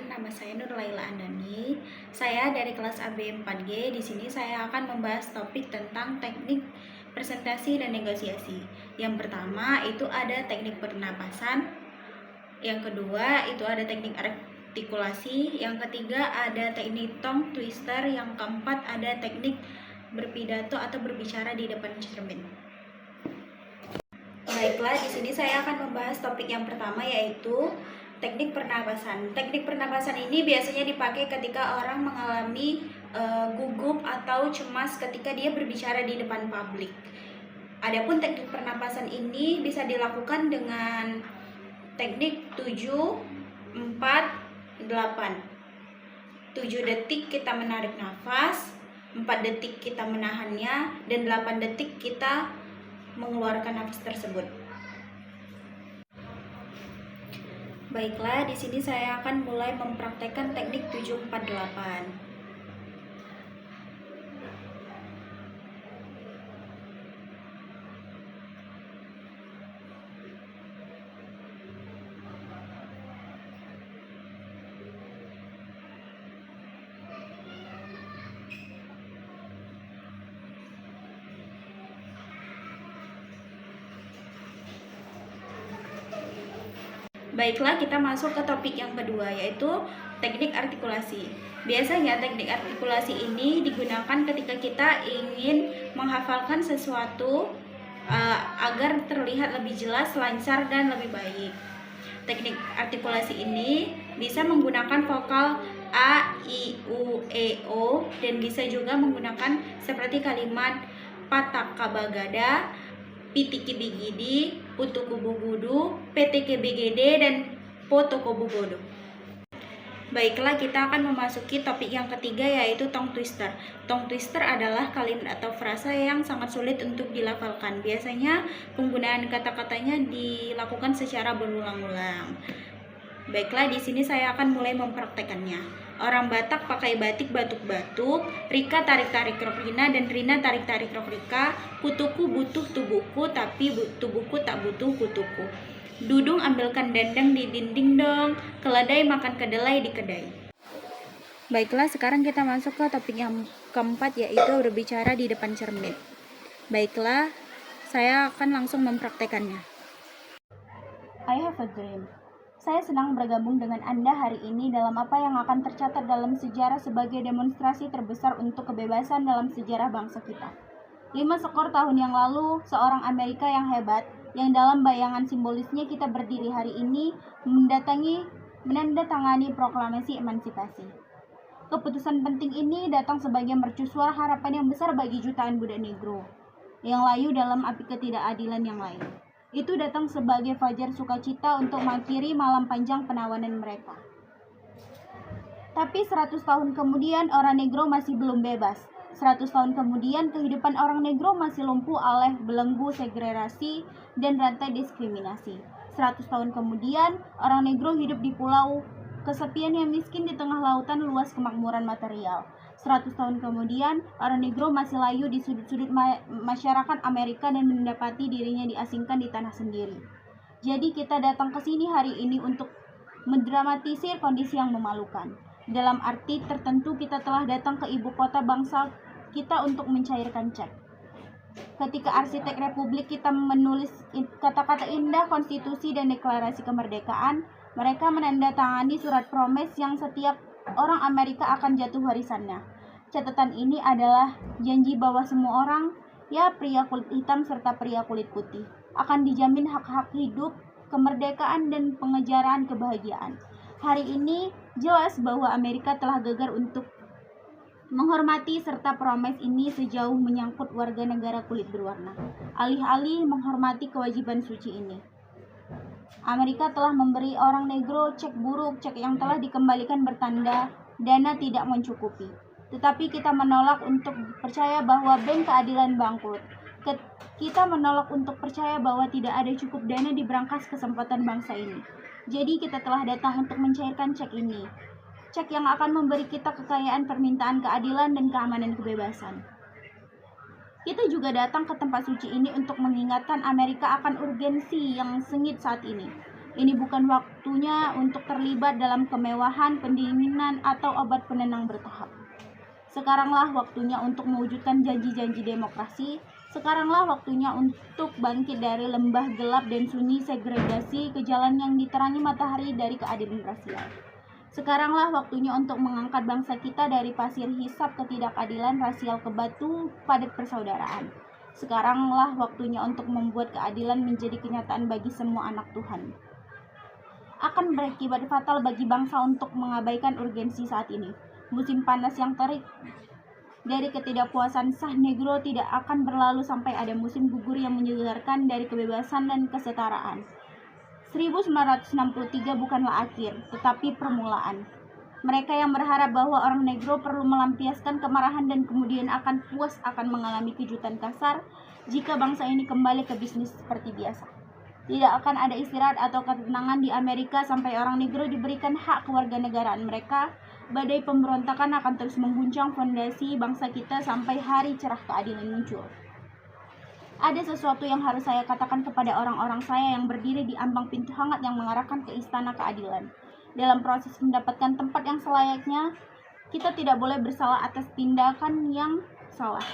nama saya Nur Laila Andani. Saya dari kelas AB 4G. Di sini saya akan membahas topik tentang teknik presentasi dan negosiasi. Yang pertama itu ada teknik pernapasan. Yang kedua itu ada teknik artikulasi. Yang ketiga ada teknik tongue twister. Yang keempat ada teknik berpidato atau berbicara di depan cermin. Baiklah, di sini saya akan membahas topik yang pertama yaitu teknik pernapasan. Teknik pernapasan ini biasanya dipakai ketika orang mengalami gugup atau cemas ketika dia berbicara di depan publik. Adapun teknik pernapasan ini bisa dilakukan dengan teknik 7, 4, 8. 7 detik kita menarik nafas, 4 detik kita menahannya, dan 8 detik kita mengeluarkan nafas tersebut. Baiklah, di sini saya akan mulai mempraktekkan teknik 748. Baiklah, kita masuk ke topik yang kedua yaitu teknik artikulasi. Biasanya teknik artikulasi ini digunakan ketika kita ingin menghafalkan sesuatu agar terlihat lebih jelas, lancar, dan lebih baik. Teknik artikulasi ini bisa menggunakan vokal A, I, U, E, O, dan bisa juga menggunakan seperti kalimat pataka bagada, pitiki bigidi, putuku bugudu, PTK BGD, dan potoko bugodo. Baiklah, kita akan memasuki topik yang ketiga yaitu tongue twister. Tongue twister adalah kalimat atau frasa yang sangat sulit untuk dilafalkan. Biasanya penggunaan kata-katanya dilakukan secara berulang-ulang. Baiklah, di sini saya akan mulai mempraktekannya. Orang Batak pakai batik batuk-batuk, Rika tarik-tarik rok Rina, dan Rina tarik-tarik rok Rika. Kutuku butuh tubuhku, tapi tubuhku tak butuh kutuku. Dudung ambilkan dandang di dinding dong, keledai makan kedelai di kedai. Baiklah, sekarang kita masuk ke topik yang keempat yaitu berbicara di depan cermin. Baiklah, saya akan langsung mempraktekannya. I have a dream. Saya senang bergabung dengan Anda hari ini dalam apa yang akan tercatat dalam sejarah sebagai demonstrasi terbesar untuk kebebasan dalam sejarah bangsa kita. 5 skor tahun yang lalu, seorang Amerika yang hebat, yang dalam bayangan simbolisnya kita berdiri hari ini, menandatangani proklamasi emansipasi. Keputusan penting ini datang sebagai mercusuar harapan yang besar bagi jutaan budak negro, yang layu dalam api ketidakadilan yang lain. Itu datang sebagai fajar sukacita untuk mengakhiri malam panjang penawanan mereka. Tapi 100 tahun kemudian orang negro masih belum bebas. 100 tahun kemudian kehidupan orang negro masih lumpuh oleh belenggu segregasi dan rantai diskriminasi. 100 tahun kemudian orang negro hidup di pulau kesepian yang miskin di tengah lautan luas kemakmuran material. 100 tahun kemudian, orang negro masih layu di sudut-sudut masyarakat Amerika dan mendapati dirinya diasingkan di tanah sendiri. Jadi kita datang ke sini hari ini untuk mendramatisir kondisi yang memalukan. Dalam arti tertentu kita telah datang ke ibu kota bangsa kita untuk mencairkan cek. Ketika arsitek republik kita menulis kata-kata indah konstitusi dan deklarasi kemerdekaan, mereka menandatangani surat promes yang setiap orang Amerika akan jatuh warisannya. Catatan ini adalah janji bahwa semua orang, ya pria kulit hitam serta pria kulit putih, akan dijamin hak-hak hidup, kemerdekaan, dan pengejaraan kebahagiaan. Hari ini jelas bahwa Amerika telah gagal untuk menghormati serta promes ini sejauh menyangkut warga negara kulit berwarna. Alih-alih menghormati kewajiban suci ini, Amerika telah memberi orang negro cek buruk, cek yang telah dikembalikan bertanda dana tidak mencukupi. Tetapi kita menolak untuk percaya bahwa bank keadilan bangkrut. Kita menolak untuk percaya bahwa tidak ada cukup dana di brankas kesempatan bangsa ini. Jadi kita telah datang untuk mencairkan cek ini. Cek yang akan memberi kita kekayaan permintaan keadilan dan keamanan kebebasan. Kita juga datang ke tempat suci ini untuk mengingatkan Amerika akan urgensi yang sengit saat ini, Ini bukan waktunya untuk terlibat dalam kemewahan, pendinginan, atau obat penenang bertahap. Sekaranglah waktunya untuk mewujudkan janji-janji demokrasi. Sekaranglah waktunya untuk bangkit dari lembah gelap dan sunyi segregasi ke jalan yang diterangi matahari dari keadilan rasial. Sekaranglah waktunya untuk mengangkat bangsa kita dari pasir hisap ketidakadilan rasial ke batu padat persaudaraan. Sekaranglah waktunya untuk membuat keadilan menjadi kenyataan bagi semua anak Tuhan. Akan berakibat fatal bagi bangsa untuk mengabaikan urgensi saat ini. Musim panas yang terik dari ketidakpuasan sah Negro tidak akan berlalu sampai ada musim gugur yang menyegarkan dari kebebasan dan kesetaraan. 1963 bukanlah akhir, tetapi permulaan. Mereka yang berharap bahwa orang Negro perlu melampiaskan kemarahan dan kemudian akan puas akan mengalami kejutan kasar jika bangsa ini kembali ke bisnis seperti biasa. Tidak akan ada istirahat atau ketenangan di Amerika sampai orang Negro diberikan hak kewarganegaraan mereka. Badai pemberontakan akan terus mengguncang fondasi bangsa kita sampai hari cerah keadilan muncul. Ada sesuatu yang harus saya katakan kepada orang-orang saya yang berdiri di ambang pintu hangat yang mengarahkan ke istana keadilan. Dalam proses mendapatkan tempat yang selayaknya, kita tidak boleh bersalah atas tindakan yang salah.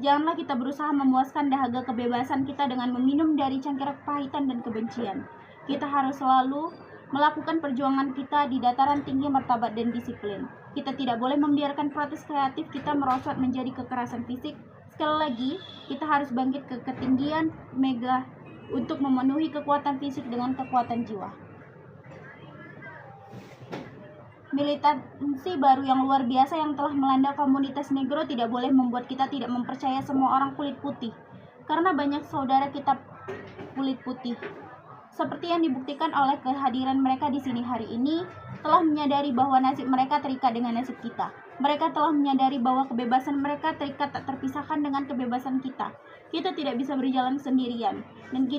Janganlah kita berusaha memuaskan dahaga kebebasan kita dengan meminum dari cangkir kepahitan dan kebencian. Kita harus selalu melakukan perjuangan kita di dataran tinggi martabat dan disiplin. Kita tidak boleh membiarkan protes kreatif kita merosot menjadi kekerasan fisik. Sekali lagi, kita harus bangkit ke ketinggian mega untuk memenuhi kekuatan fisik dengan kekuatan jiwa. Militansi baru yang luar biasa yang telah melanda komunitas Negro tidak boleh membuat kita tidak mempercaya semua orang kulit putih, karena banyak saudara kita kulit putih, seperti yang dibuktikan oleh kehadiran mereka di sini hari ini, telah menyadari bahwa nasib mereka terikat dengan nasib kita. Mereka telah menyadari bahwa kebebasan mereka terikat tak terpisahkan dengan kebebasan kita. Kita tidak bisa berjalan sendirian, dan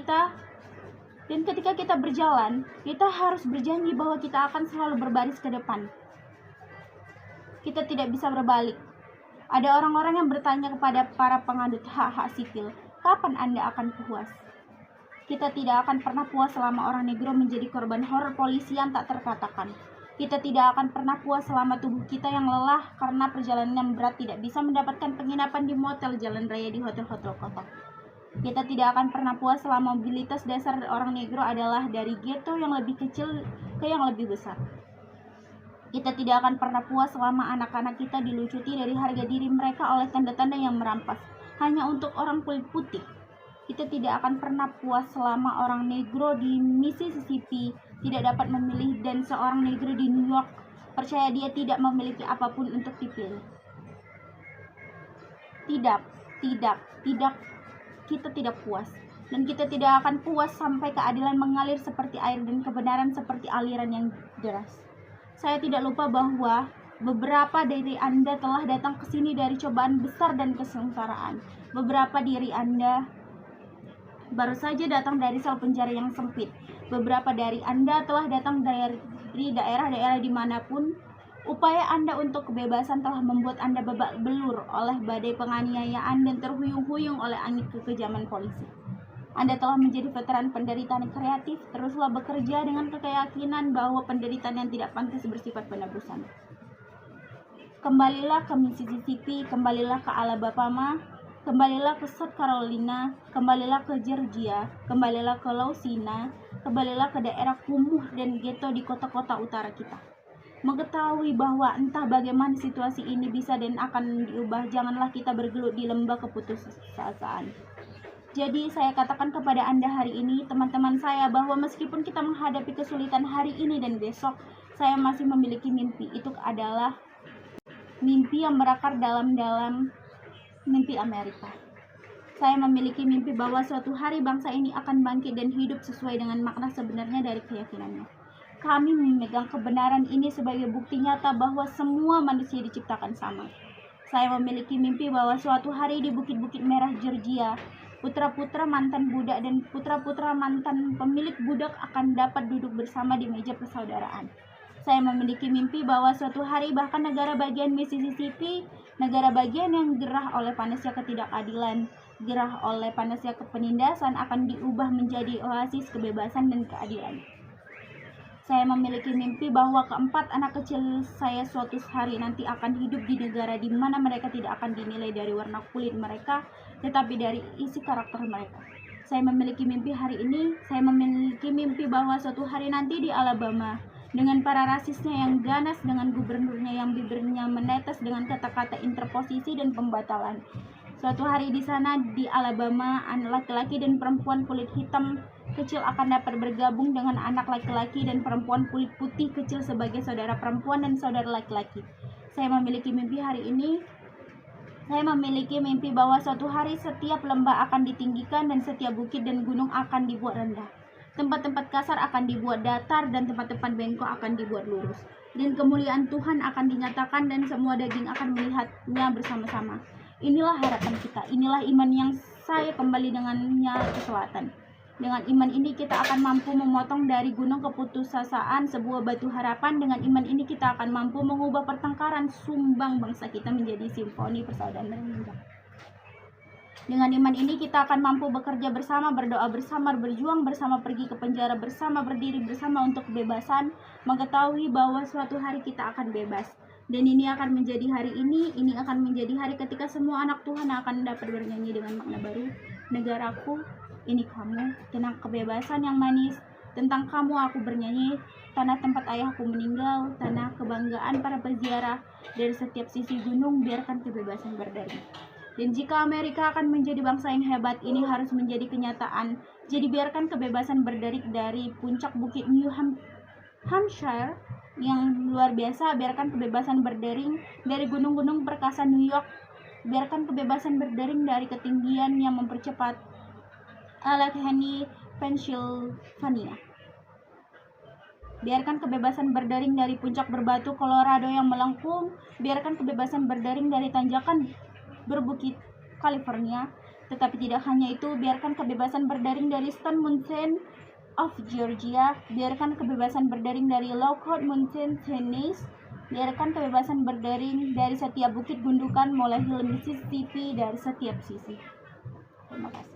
ketika kita berjalan, kita harus berjanji bahwa kita akan selalu berbaris ke depan. Kita tidak bisa berbalik. Ada orang-orang yang bertanya kepada para pengadut hak-hak sipil, kapan Anda akan puas? Kita tidak akan pernah puas selama orang Negro menjadi korban horor polisi yang tak terkatakan. Kita tidak akan pernah puas selama tubuh kita yang lelah karena perjalanan yang berat tidak bisa mendapatkan penginapan di motel jalan raya di hotel-hotel kota. Kita tidak akan pernah puas selama mobilitas dasar orang Negro adalah dari ghetto yang lebih kecil ke yang lebih besar. Kita tidak akan pernah puas selama anak-anak kita dilucuti dari harga diri mereka oleh tanda-tanda yang merampas hanya untuk orang kulit putih. Kita tidak akan pernah puas selama orang Negro di Mississippi tidak dapat memilih dan seorang Negro di New York percaya dia tidak memiliki apapun untuk dipilih. Tidak. Kita tidak puas. Dan kita tidak akan puas sampai keadilan mengalir seperti air dan kebenaran seperti aliran yang deras. Saya tidak lupa bahwa beberapa dari Anda telah datang ke sini dari cobaan besar dan kesengsaraan. Beberapa dari Anda baru saja datang dari sel penjara yang sempit. Beberapa dari Anda telah datang dari daerah-daerah dimanapun. Upaya Anda untuk kebebasan telah membuat Anda babak belur oleh badai penganiayaan dan terhuyung-huyung oleh angin kekejaman polisi. Anda telah menjadi veteran penderitaan kreatif. Teruslah bekerja dengan keyakinan bahwa penderitaan yang tidak pantas bersifat penebusan. Kembalilah ke Mississippi, kembalilah ke Alabama, kembalilah ke South Carolina, kembalilah ke Georgia, kembalilah ke Louisiana, kembalilah ke daerah kumuh dan ghetto di kota-kota utara kita. Mengetahui bahwa entah bagaimana situasi ini bisa dan akan diubah, janganlah kita bergelut di lembah keputusasaan. Jadi saya katakan kepada Anda hari ini, teman-teman saya, bahwa meskipun kita menghadapi kesulitan hari ini dan besok, saya masih memiliki mimpi. Itu adalah mimpi yang berakar dalam mimpi Amerika. Saya memiliki mimpi bahwa suatu hari bangsa ini akan bangkit dan hidup sesuai dengan makna sebenarnya dari keyakinannya. Kami memegang kebenaran ini sebagai bukti nyata bahwa semua manusia diciptakan sama. Saya memiliki mimpi bahwa suatu hari di bukit-bukit merah Georgia, putra-putra mantan budak dan putra-putra mantan pemilik budak akan dapat duduk bersama di meja persaudaraan. Saya memiliki mimpi bahwa suatu hari bahkan negara bagian Mississippi, negara bagian yang gerah oleh panasnya ketidakadilan, gerah oleh panasnya penindasan, akan diubah menjadi oasis kebebasan dan keadilan. Saya memiliki mimpi bahwa keempat anak kecil saya suatu hari nanti akan hidup di negara di mana mereka tidak akan dinilai dari warna kulit mereka, tetapi dari isi karakter mereka. Saya memiliki mimpi hari ini, saya memiliki mimpi bahwa suatu hari nanti di Alabama, dengan para rasisnya yang ganas, dengan gubernurnya yang bibirnya menetes dengan kata-kata interposisi dan pembatalan. Suatu hari di sana di Alabama, anak laki-laki dan perempuan kulit hitam kecil akan dapat bergabung dengan anak laki-laki dan perempuan kulit putih kecil sebagai saudara perempuan dan saudara laki-laki. Saya memiliki mimpi hari ini. Saya memiliki mimpi bahwa suatu hari setiap lembah akan ditinggikan dan setiap bukit dan gunung akan dibuat rendah. Tempat-tempat kasar akan dibuat datar dan tempat-tempat bengkok akan dibuat lurus. Dan kemuliaan Tuhan akan dinyatakan dan semua daging akan melihatnya bersama-sama. Inilah harapan kita, inilah iman yang saya kembali dengannya ke selatan. Dengan iman ini kita akan mampu memotong dari gunung keputusasaan sebuah batu harapan. Dengan iman ini kita akan mampu mengubah pertengkaran sumbang bangsa kita menjadi simfoni persaudaraan dan indah. Dengan iman ini kita akan mampu bekerja bersama, berdoa bersama, berjuang bersama, pergi ke penjara bersama, berdiri bersama untuk kebebasan, mengetahui bahwa suatu hari kita akan bebas. Dan ini akan menjadi hari ini akan menjadi hari ketika semua anak Tuhan akan dapat bernyanyi dengan makna baru. Negaraku, ini kamu, tentang kebebasan yang manis, tentang kamu aku bernyanyi, tanah tempat ayahku meninggal, tanah kebanggaan para peziarah, dari setiap sisi gunung biarkan kebebasan berdiri. Dan jika Amerika akan menjadi bangsa yang hebat, ini harus menjadi kenyataan. Jadi biarkan kebebasan berdiri dari puncak bukit New Hampshire yang luar biasa, biarkan kebebasan berdering dari gunung-gunung perkasa New York, biarkan kebebasan berdering dari ketinggian yang mempercepat Allegheny, Pennsylvania. Biarkan kebebasan berdering dari puncak berbatu Colorado yang melengkung, biarkan kebebasan berdering dari tanjakan berbukit California. Tetapi tidak hanya itu, biarkan kebebasan berdering dari Stone Mountain of Georgia, biarkan kebebasan berdering dari Lookout Mountain, Tennessee, biarkan kebebasan berdering dari setiap bukit gundukan mulai Hill Mississippi dari setiap sisi. Terima kasih.